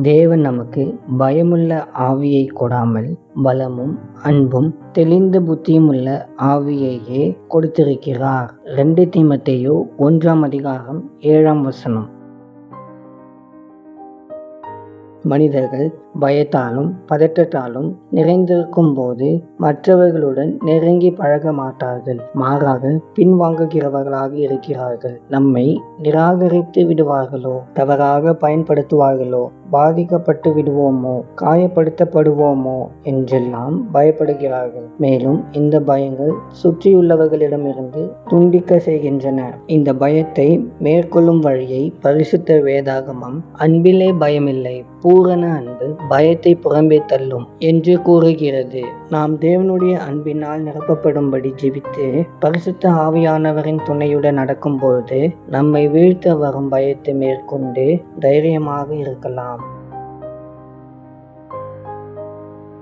தேவன் நமக்கு பயமுள்ள ஆவியை கொடாமல் பலமும் அன்பும் தெளிந்த புத்தியுமுள்ள ஆவியையே கொடுத்திருக்கிறார். 2 தீமோத்தேயு 1:7. மனிதர்கள் பயத்தாலும் பதற்றத்தாலும் நிறைந்திருக்கும் போது மற்றவர்களுடன் நெருங்கி பழக மாட்டார்கள். மாறாக பின்வாங்குகிறவர்களாக இருக்கிறார்கள். நம்மை நிராகரித்து விடுவார்களோ, தவறாக பயன்படுத்துவார்களோ, பாதிக்கப்பட்டு விடுவோமோ, காயப்படுத்தப்படுவோமோ என்றெல்லாம் பயப்படுகிறார்கள். மேலும் இந்த பயங்கள் சுற்றியுள்ளவர்களிடமிருந்து துண்டிக்க செய்கின்றன. இந்த பயத்தை மேற்கொள்ளும் வழியை பரிசுத்த வேதாகமம் அன்பிலே பயமில்லை, பூரண அன்பு பயத்தை புறம்பே தள்ளும் என்று கூறுகிறது. நாம் தேவனுடைய அன்பினால் நிரப்பப்படும்படி ஜெபித்து பரிசுத்த ஆவியானவரின் துணையுடன் நடக்கும்போது நம்மை வீழ்த்த வரும் பயத்தை மேற்கொண்டு தைரியமாக இருக்கலாம்.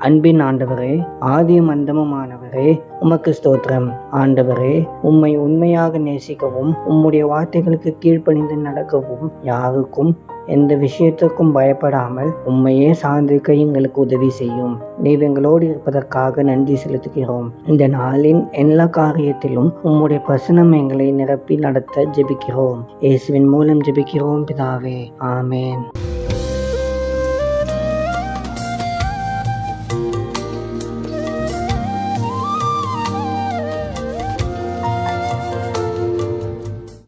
அன்பின் ஆண்டவரே, ஆதியும் அந்தமுமானவரே, உமக்கு ஸ்தோத்திரம். ஆண்டவரே, உம்மை உண்மையாக நேசிக்கவும் உம்முடைய வார்த்தைகளுக்கு கீழ்ப்பணிந்து நடக்கவும் யாருக்கும் எந்த விஷயத்திற்கும் பயப்படாமல் உம்மையே சார்ந்திருக்க எங்களுக்கு உதவி செய்யும். நீர் எங்களோடு இருப்பதற்காக நன்றி செலுத்துகிறோம். இந்த நாளின் எல்லா காரியத்திலும் உம்முடைய பிரசன்னம் எங்களை நிரப்பி நடத்த ஜெபிக்கிறோம். இயேசுவின் மூலம் ஜெபிக்கிறோம் பிதாவே, ஆமேன்.